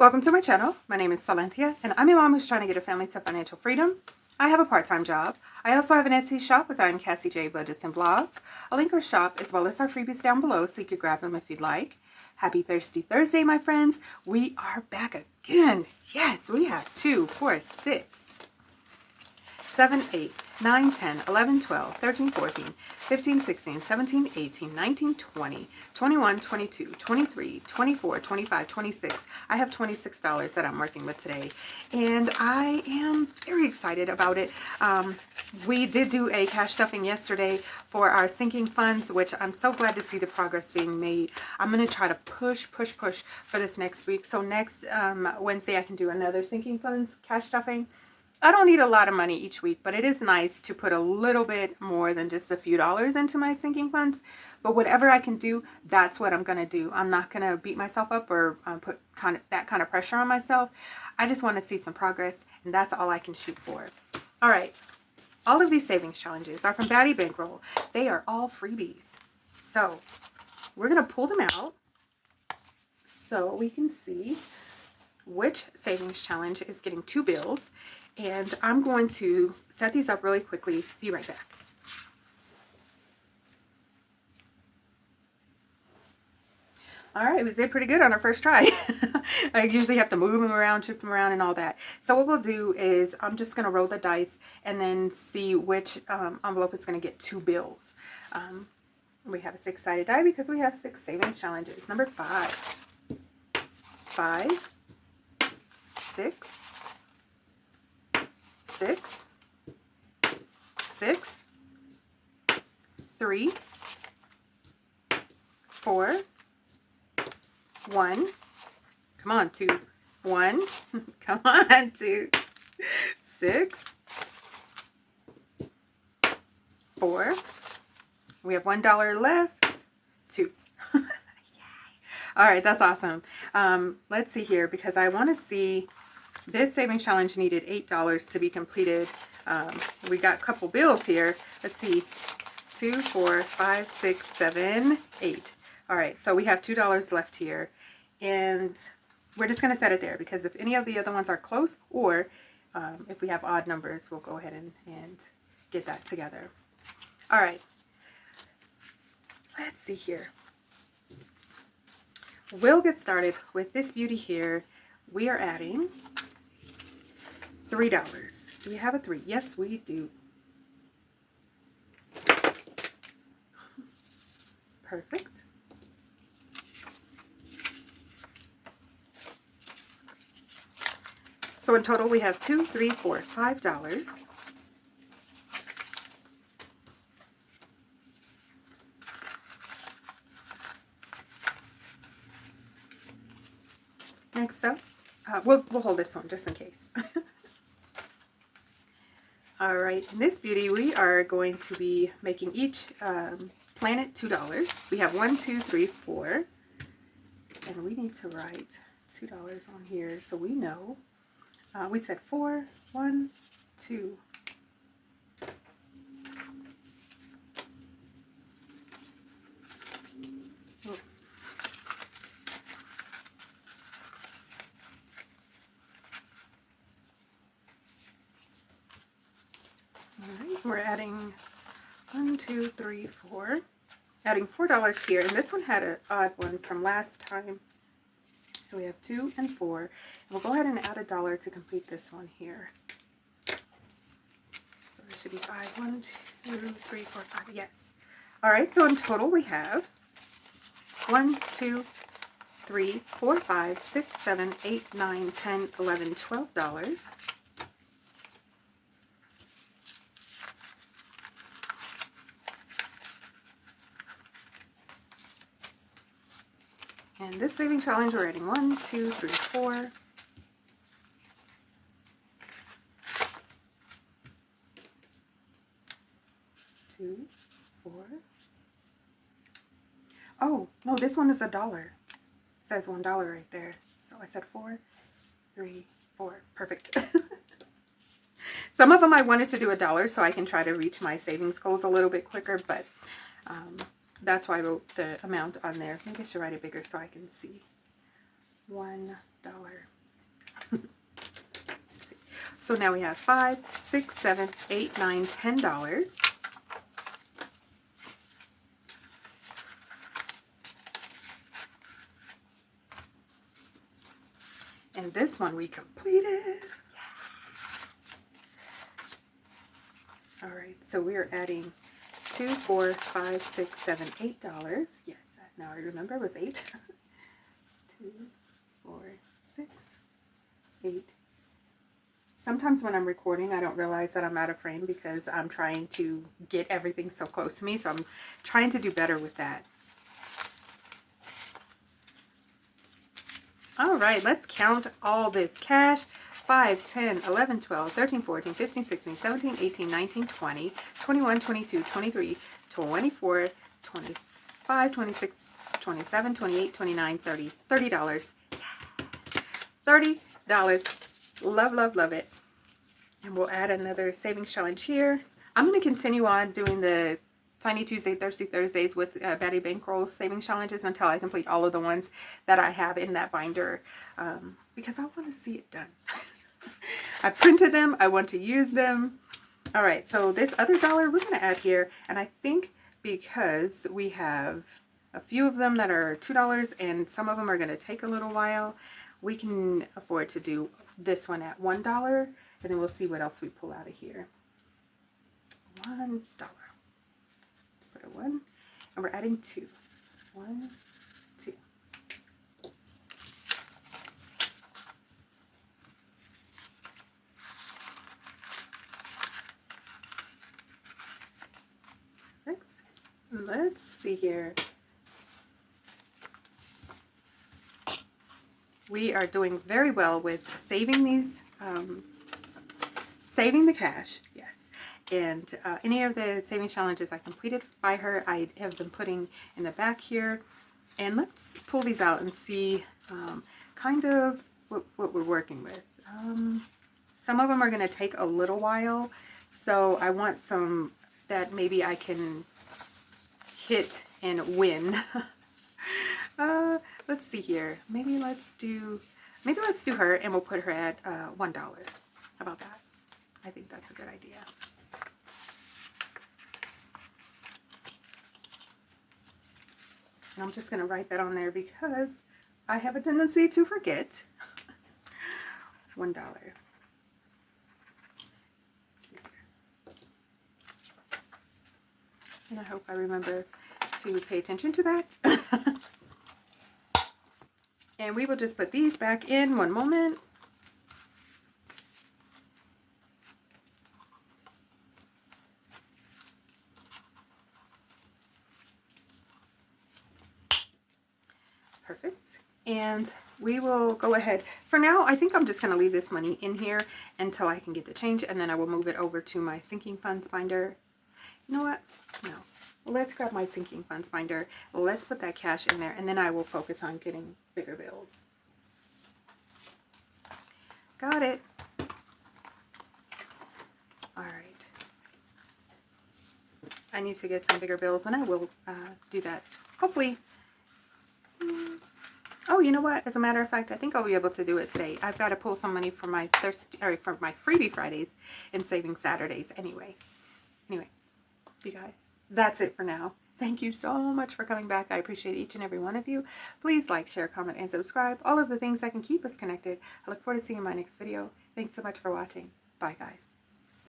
Welcome to my channel. My name is Silynthia, and I'm a mom who's trying to get her family to financial freedom. I have a part-time job. I also have an Etsy shop with I'm Cassie J Budgets and Blogs. I'll link our shop as well as our freebies down below so you can grab them if you'd like. Happy Thirsty Thursday, my friends. We are back again. Yes, we have 2, 4, 6, 7, 8, 9, 10, 11, 12, 13, 14, 15, 16, 17, 18, 19, 20, 21, 22, 23, 24, 25, 26. I have $26 that I'm working with today, and I am very excited about it. We did do a cash stuffing yesterday for our sinking funds, which I'm so glad to see the progress being made. I'm going to try to push for this next week. So next Wednesday I can do another sinking funds cash stuffing. I don't need a lot of money each week, but it is nice to put a little bit more than just a few dollars into my sinking funds. But whatever I can do, that's what I'm going to do. I'm not going to beat myself up or put that kind of pressure on myself. I just want to see some progress, and that's all I can shoot for. All right. All of these savings challenges are from Baddie Bankroll. They are all freebies. So we're going to pull them out so we can see which savings challenge is getting 2 bills. And I'm going to set these up really quickly. Be right back. All right, we did pretty good on our first try. I usually have to move them around, shift them around, and all that. So what we'll do is I'm just going to roll the dice and then see which envelope is going to get 2 bills. We have a 6-sided die because we have 6 savings challenges. Number 5. 5, 6, 6, 6, 3, 4, 1. Come on, 2, 1. Come on, 2, 6, 4. We have $1 left. 2. All right, that's awesome. Let's see here because I want to see. This savings challenge needed $8 to be completed. We got a couple bills here. Let's see. 2, 4, 5, 6, 7, 8. All right, so we have $2 left here. And we're just going to set it there because if any of the other ones are close or if we have odd numbers, we'll go ahead and get that together. All right. Let's see here. We'll get started with this beauty here. We are adding $3. Do we have a 3? Yes, we do. Perfect. So in total, we have $2, $3, $4, $5. Next up, we'll hold this one just in case. All right, in this beauty, we are going to be making each planet $2. We have 1, 2, 3, 4, and we need to write $2 on here so we know. We said 4, 1, 2. Oh. Alright, we're adding 1, 2, 3, 4. Adding $4 here, and this one had an odd one from last time. So we have 2 and 4. And we'll go ahead and add $1 to complete this one here. So there should be 5. 1, 2, 3, 4, 5. Yes. Alright, so in total we have 1, 2, 3, 4, 5, 6, 7, 8, 9, 10, 11, $12. And this saving challenge, we're adding 1, 2, 3, 4. Two, 4. Oh, no, this one is $1. It says $1 right there. So I said 4, 3, 4. Perfect. Some of them I wanted to do $1 so I can try to reach my savings goals a little bit quicker, but that's why I wrote the amount on there. Maybe I should write it bigger so I can see. $1. So now we have $5, $6, $7, $8, $9, $10. And this one we completed. All right, so we are adding $2, $4, $5, $6, $7, $8. Yes, now I remember it was 8. 2, 4, 6, 8. Sometimes when I'm recording, I don't realize that I'm out of frame because I'm trying to get everything so close to me. So I'm trying to do better with that. All right, let's count all this cash. 5, 10, 11, 12, 13, 14, 15, 16, 17, 18, 19, 20, 21, 22, 23, 24, 25, 26, 27, 28, 29, 30. $30. $30. Love, love, love it. And we'll add another savings challenge here. I'm going to continue on doing the Tiny Tuesday, Thirsty Thursdays with Betty Bankroll savings challenges until I complete all of the ones that I have in that binder, because I want to see it done. I printed them. I want to use them. All right, so this other dollar we're going to add here, and I think because we have a few of them that are $2 and some of them are going to take a little while, we can afford to do this one at $1, and then we'll see what else we pull out of here. $1. Put a 1, and we're adding 2. 1, 2. Perfect. Let's see here. We are doing very well with saving these, saving the cash. Yes. And any of the saving challenges I completed by her, I have been putting in the back here. And let's pull these out and see kind of what we're working with. Some of them are going to take a little while, so I want some that maybe I can hit and win. Let's see here. Maybe let's do her, and we'll put her at $1. How about that? I think that's a good idea. And I'm just going to write that on there because I have a tendency to forget. $1. And I hope I remember to pay attention to that. And we will just put these back in one moment. Perfect. And we will go ahead. For now, I think I'm just going to leave this money in here until I can get the change, and then I will move it over to my sinking funds binder. You know what? No. Let's grab my sinking funds binder. Let's put that cash in there, and then I will focus on getting bigger bills. Got it. All right. I need to get some bigger bills, and I will do that hopefully. Oh, you know what? As a matter of fact, I think I'll be able to do it today. I've got to pull some money for my for my Freebie Fridays and Saving Saturdays anyway. Anyway, you guys, that's it for now. Thank you so much for coming back. I appreciate each and every one of you. Please like, share, comment, and subscribe. All of the things that can keep us connected. I look forward to seeing you in my next video. Thanks so much for watching. Bye, guys.